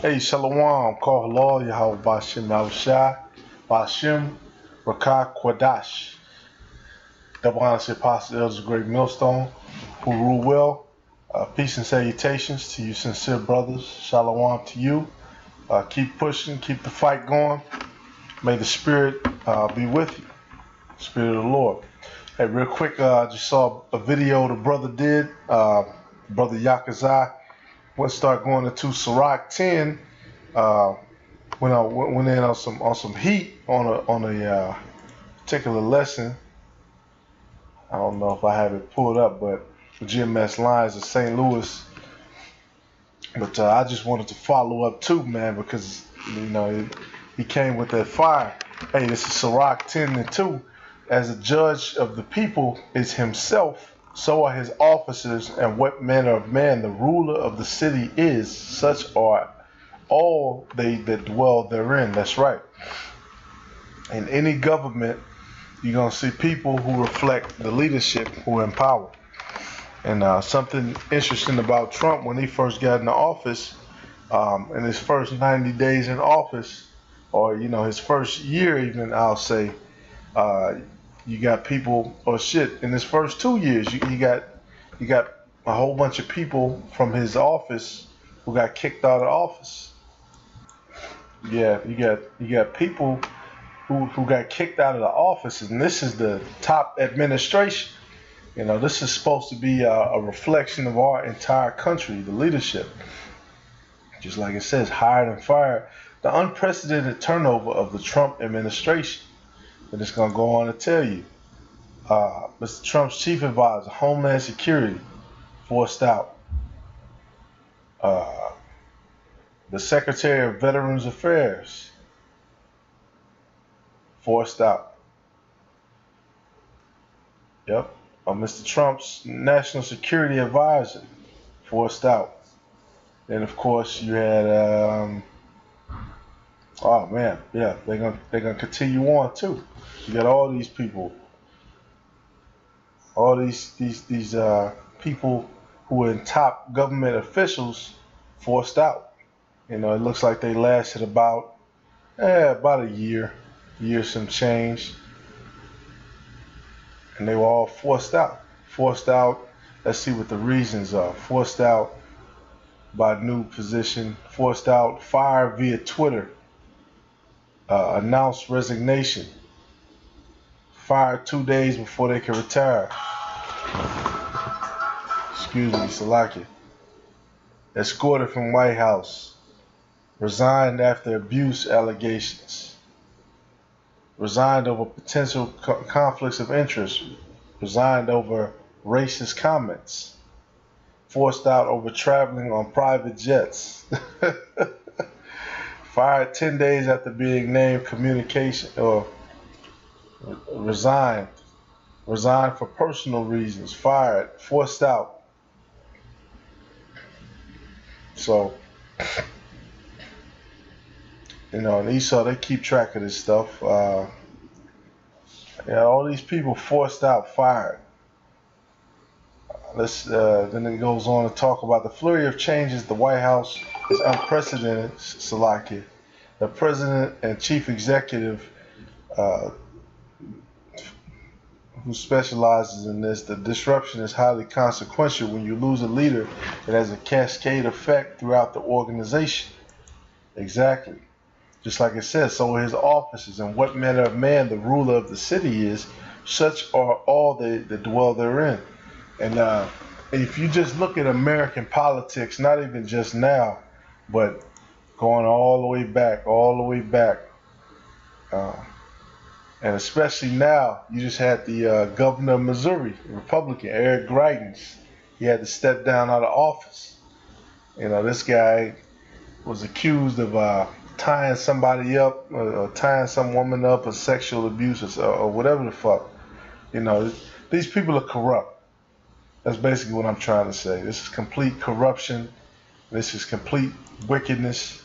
Hey, Shalom, call halal, Yahweh Bashem Yahushai, Bashem Rakah Kwadash. Double honor to Apostle Elders Great Millstone, who rule well. Peace and salutations to you, sincere brothers. Shalom to you. Keep pushing, keep the fight going. May the Spirit be with you, Spirit of the Lord. Hey, real quick, I just saw a video the brother did. Brother Yakazai went start going into Sirach 10. Went in on some heat on a particular lesson. I don't know if I have it pulled up, but for GMS Lines of St. Louis. But I just wanted to follow up too, man, because he came with that fire. Hey, this is Sirach 10:2. As a judge of the people is himself, so are his officers, and what manner of man the ruler of the city is, such are all they that dwell therein. That's right. In any government, you're going to see people who reflect the leadership who are in power. And something interesting about Trump when he first got into office, in his first 90 days in office, or his first year even, I'll say, you got people, in his first 2 years, you got a whole bunch of people from his office who got kicked out of office. Yeah, you got people who got kicked out of the office, and this is the top administration. This is supposed to be a reflection of our entire country, the leadership. Just like it says, hired and fired. The unprecedented turnover of the Trump administration. And it's going to go on to tell you. Mr. Trump's chief advisor, Homeland Security, forced out. The Secretary of Veterans Affairs, forced out. Yep. Mr. Trump's national security advisor, forced out. And of course you had they're gonna continue on too. You got all these people, all these people who are in top government officials forced out. It looks like they lasted about a year some change. And they were all forced out. Forced out, let's see what the reasons are. Forced out by new position. Forced out, fired via Twitter. Announced resignation. Fired 2 days before they could retire. Excuse me, Salaki. Escorted from White House. Resigned after abuse allegations. Resigned over potential conflicts of interest. Resigned over racist comments. Forced out over traveling on private jets. Fired 10 days after being named communication, or resigned. Resigned for personal reasons. Fired. Forced out. So, and Esau, they keep track of this stuff. All these people forced out, fired. Then it goes on to talk about the flurry of changes. The White House is unprecedented, Salakia. The president and chief executive, who specializes in this, the disruption is highly consequential. When you lose a leader, it has a cascade effect throughout the organization. Exactly. Just like it says, so are his officers, and what manner of man the ruler of the city is, such are all they that dwell therein. And if you just look at American politics, not even just now, but going all the way back, and especially now, you just had the governor of Missouri, Republican, Eric Greitens. He had to step down out of office. This guy was accused of tying somebody up, or tying some woman up, or sexual abuse, or whatever the fuck. These people are corrupt. That's basically what I'm trying to say. This is complete corruption. This is complete wickedness.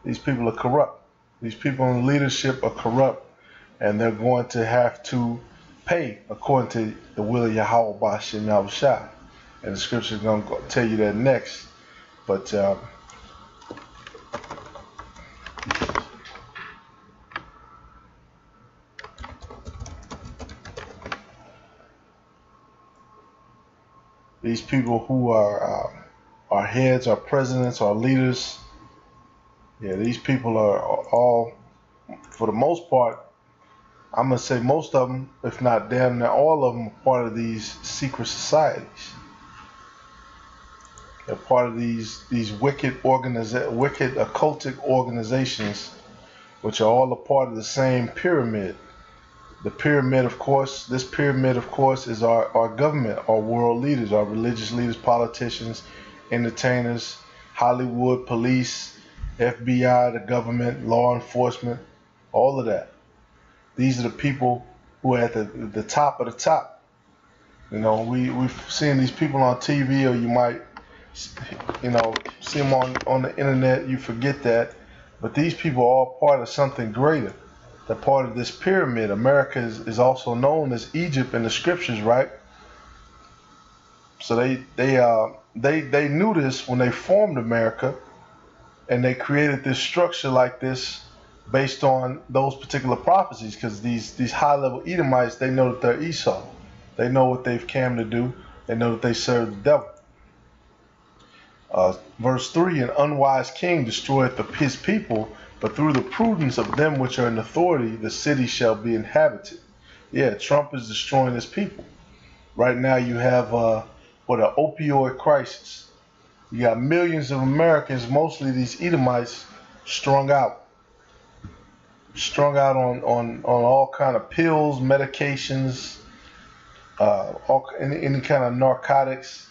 These people are corrupt. These people in leadership are corrupt, and they're going to have to pay according to the will of Yahweh Bashem Yahushua. and the scripture is going to tell you that next. But these people who are our heads, our presidents, our leaders, yeah, these people are all, for the most part, I'm gonna say most of them, if not damn near all of them, are part of these secret societies. They're part of these wicked occultic organizations, which are all a part of the same pyramid. The pyramid, of course, this pyramid, of course, is our government, our world leaders, our religious leaders, politicians, entertainers, Hollywood, police, FBI, the government, law enforcement, all of that. These are the people who are at the top of the top. You know, we've seen these people on TV, or you might, you know, see them on the internet. You forget that, but these people are all part of something greater. They're part of this pyramid. America is also known as Egypt in the scriptures, right? So they knew this when they formed America, and they created this structure like this based on those particular prophecies, because these high-level Edomites, they know that they're Esau. They know what they've come to do. They know that they serve the devil. Verse 3, an unwise king destroyeth his people, but through the prudence of them which are in authority, the city shall be inhabited. Yeah, Trump is destroying his people. Right now you have an opioid crisis. You got millions of Americans, mostly these Edomites, strung out on all kind of pills, medications, any kind of narcotics.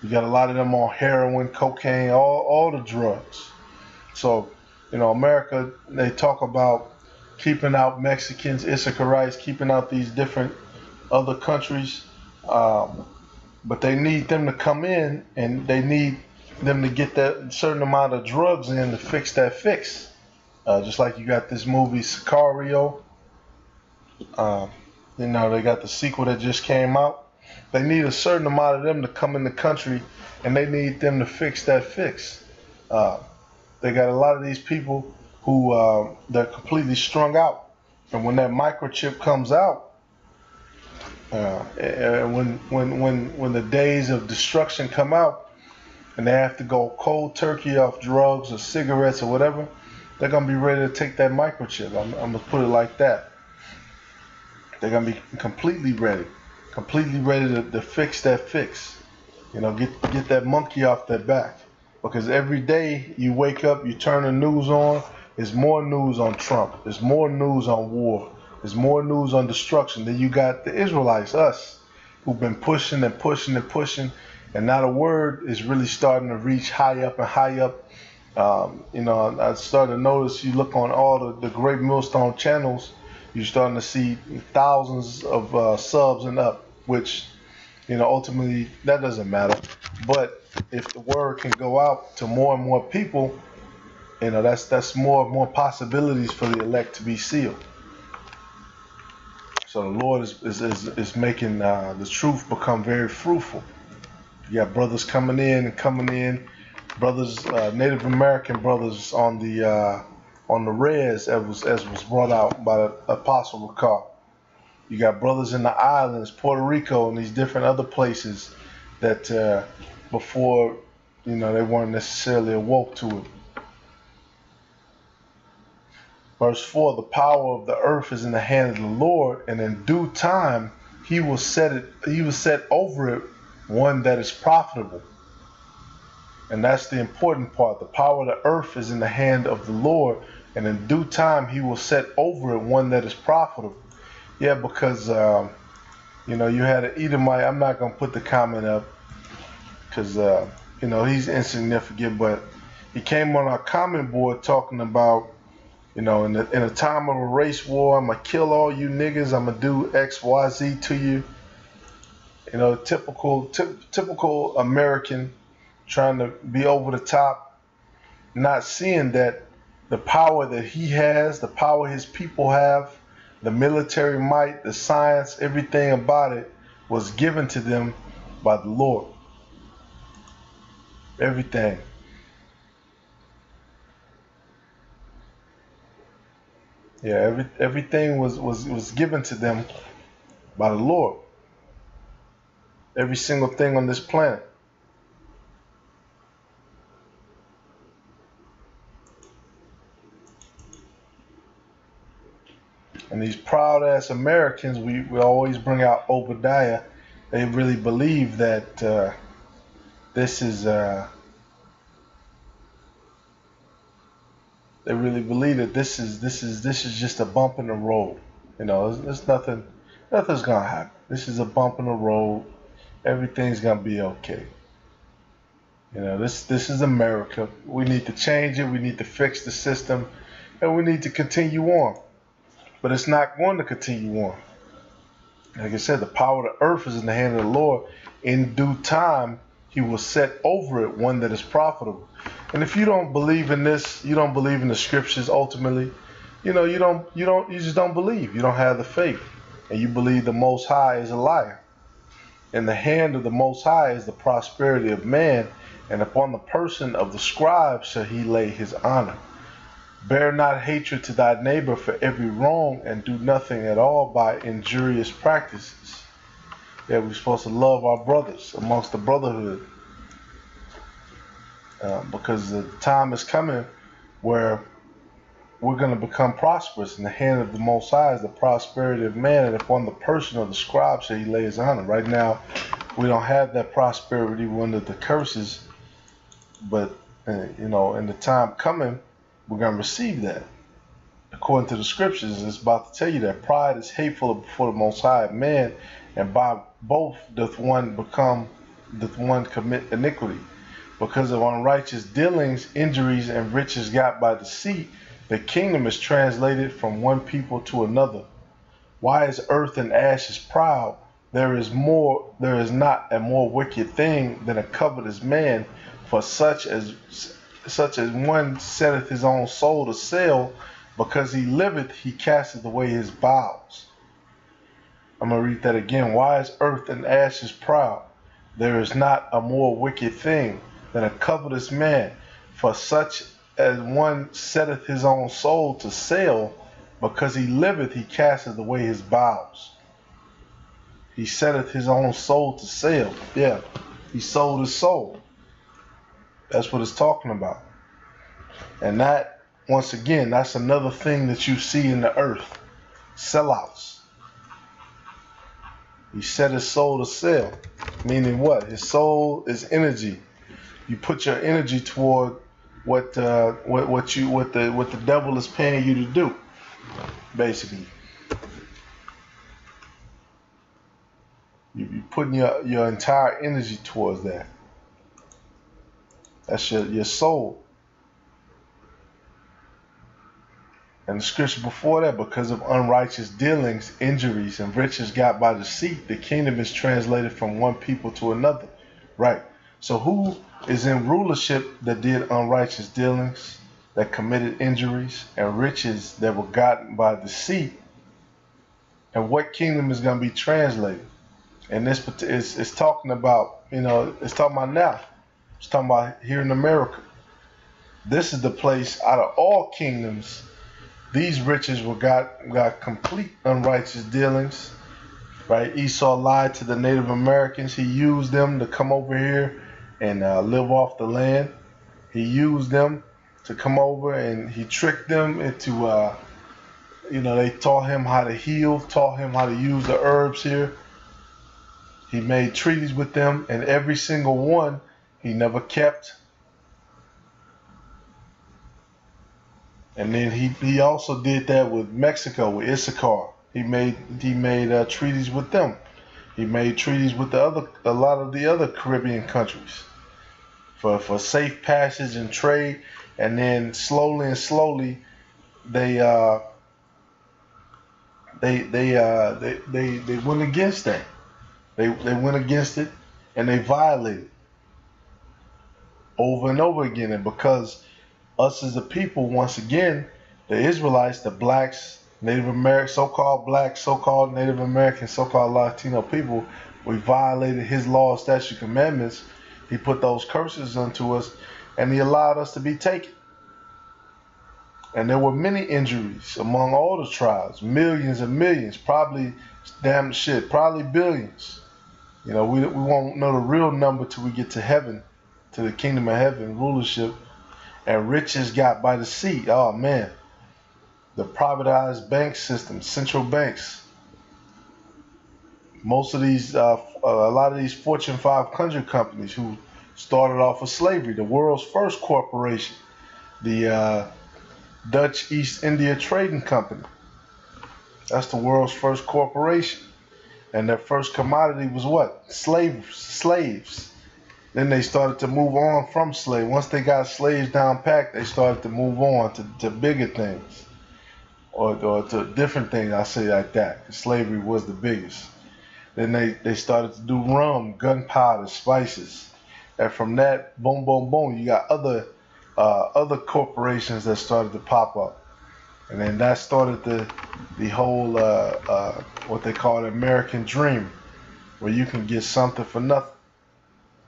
You got a lot of them on heroin, cocaine, all the drugs. So, you know, America, they talk about keeping out Mexicans, Issacharites, keeping out these different other countries, but they need them to come in, and they need them to get that certain amount of drugs in to fix that fix. Just like you got this movie Sicario. You know, they got the sequel that just came out. They need a certain amount of them to come in the country, and they need them to fix that fix. They got a lot of these people who they're completely strung out, and when that microchip comes out, and when the days of destruction come out, and they have to go cold turkey off drugs or cigarettes or whatever, they're gonna be ready to take that microchip. I'm gonna put it like that. They're gonna be completely ready to fix that fix. You know, get that monkey off their back. Because every day you wake up, you turn the news on, there's more news on Trump. There's more news on war. There's more news on destruction. Then you got the Israelites, us, who've been pushing and pushing and pushing, and not a word is really starting to reach high up and high up. You know, I started to notice, you look on all the great Millstone channels, you're starting to see thousands of subs and up, which, you know, ultimately that doesn't matter. But if the word can go out to more and more people, you know, that's more possibilities for the elect to be sealed. So the Lord is making the truth become very fruitful. You got brothers coming in, brothers, Native American brothers on the res, as was brought out by the Apostle Ricard. You got brothers in the islands, Puerto Rico, and these different other places that before, you know, they weren't necessarily awoke to it. Verse 4, the power of the earth is in the hand of the Lord, and in due time he will set over it one that is profitable. And that's the important part. The power of the earth is in the hand of the Lord, and in due time he will set over it one that is profitable. Yeah, because you know, you had an Edomite. I'm not gonna put the comment up because you know, he's insignificant, but he came on our comment board talking about, you know, in a time of a race war, I'm gonna kill all you niggas. I'm gonna do X, Y, Z to you. You know, typical American trying to be over the top, not seeing that the power that he has, the power his people have, the military might, the science, everything about it was given to them by the Lord. Everything. Yeah, everything was given to them by the Lord. Every single thing on this planet. And these proud ass Americans, we always bring out Obadiah. They really believe that this is they really believe that this is just a bump in the road. You know, it's nothing's gonna happen. This is a bump in the road. Everything's gonna be okay. You know, this is America. We need to change it. We need to fix the system, and we need to continue on. But it's not going to continue on. Like I said, the power of the earth is in the hand of the Lord. In due time, He will set over it one that is profitable. And if you don't believe in this, you don't believe in the scriptures. Ultimately, you know, you just don't believe. You don't have the faith, and you believe the Most High is a liar. In the hand of the Most High is the prosperity of man, and upon the person of the scribe shall He lay His honor. Bear not hatred to thy neighbor for every wrong, and do nothing at all by injurious practices. Yeah, we're supposed to love our brothers amongst the brotherhood, because the time is coming where we're going to become prosperous. In the hand of the Most High is the prosperity of man, and upon the person of the scribe shall He lay His honor. Right now, we don't have that prosperity. We're under the curses, but you know, in the time coming, we're going to receive that. According to the scriptures, it's about to tell you that pride is hateful before the Most High man, and by both doth one commit iniquity. Because of unrighteous dealings, injuries, and riches got by deceit, the kingdom is translated from one people to another. Why is earth and ashes proud? There is not a more wicked thing than a covetous man, for such as one setteth his own soul to sale, because he liveth, he casteth away his bowels. I'm going to read that again. Why is earth and ashes proud? There is not a more wicked thing than a covetous man, for such as one setteth his own soul to sale, because he liveth, he casteth away his bowels. He setteth his own soul to sale. Yeah, he sold his soul. That's what it's talking about. And that, once again, that's another thing that you see in the earth. Sellouts. He set his soul to sell. Meaning what? His soul is energy. You put your energy toward what the devil is paying you to do, basically. You're putting your entire energy towards that. That's your soul. And the scripture before that, because of unrighteous dealings, injuries, and riches got by deceit, the kingdom is translated from one people to another. Right. So who is in rulership that did unrighteous dealings, that committed injuries, and riches that were gotten by deceit? And what kingdom is going to be translated? And this is talking about, it's talking about now. It's talking about here in America. This is the place out of all kingdoms. These riches got complete unrighteous dealings, right? Esau lied to the Native Americans. He used them to come over here and live off the land. He used them to come over, and he tricked them into, they taught him how to heal, taught him how to use the herbs here. He made treaties with them, and every single one he never kept. And then he also did that with Mexico, with Issachar. He made treaties with them. He made treaties with a lot of the other Caribbean countries for safe passage and trade. And then slowly they went against that. They went against it, and they violated over and over again. And because us as a people, once again, the Israelites, the blacks, Native American, so-called blacks, so-called Native American, so-called Latino people, we violated his law, statute, commandments, he put those curses unto us, and he allowed us to be taken. And there were many injuries among all the tribes, millions and millions, probably probably billions. We won't know the real number till we get to heaven, to the kingdom of heaven, rulership, and riches got by the sea. Oh man, the privatized bank system, central banks. Most of these, a lot of these Fortune 500 companies who started off with slavery, the world's first corporation, the Dutch East India Trading Company. That's the world's first corporation. And their first commodity was what? Slaves. Then they started to move on from slaves. Once they got slaves down packed, they started to move on to bigger things. Or to different things, I say like that. Slavery was the biggest. Then they started to do rum, gunpowder, spices. And from that, boom, boom, boom, you got other corporations that started to pop up. And then that started the whole, what they call the American dream, where you can get something for nothing.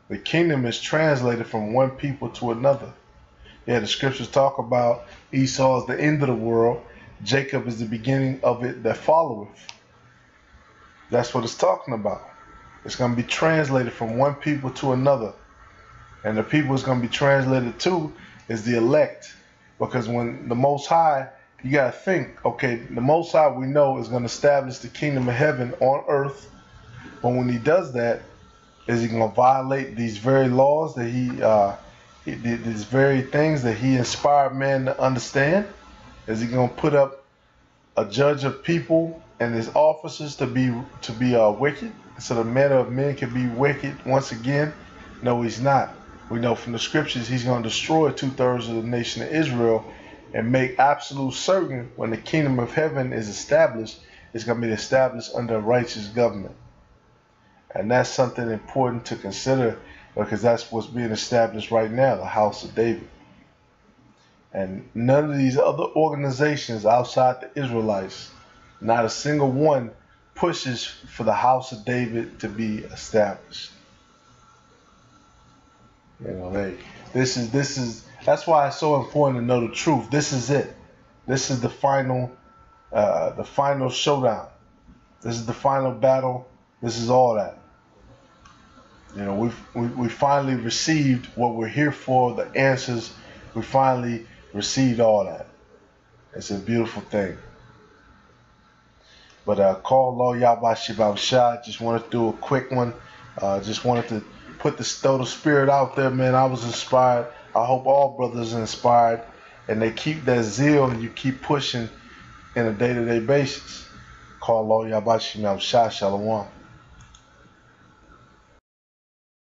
The kingdom is translated from one people to another. Yeah, the scriptures talk about Esau is the end of the world. Jacob is the beginning of it that followeth. That's what it's talking about. It's going to be translated from one people to another. And the people it's going to be translated to is the elect. Because when the Most High, you got to think, okay, the Most High we know is going to establish the kingdom of heaven on earth. But when he does that, is he going to violate these very laws that these very things that he inspired man to understand? Is he going to put up a judge of people and his officers to be wicked, so the manner of men can be wicked once again? No, he's not. We know from the scriptures he's going to destroy 2/3 of the nation of Israel and make absolute certain when the kingdom of heaven is established, it's going to be established under a righteous government. And that's something important to consider, because that's what's being established right now, the house of David. And none of these other organizations outside the Israelites, not a single one, pushes for the house of David to be established. That's why it's so important to know the truth. This is it. This is the final showdown. This is the final battle. This is all that. We finally received what we're here for, the answers. We finally received all that. It's a beautiful thing. But call Law Yahweh, just wanted to do a quick one. Just wanted to throw the spirit out there, man. I was inspired. I hope all brothers are inspired, and they keep that zeal and you keep pushing in a day-to-day basis. Call Law Yahweh, Shalom.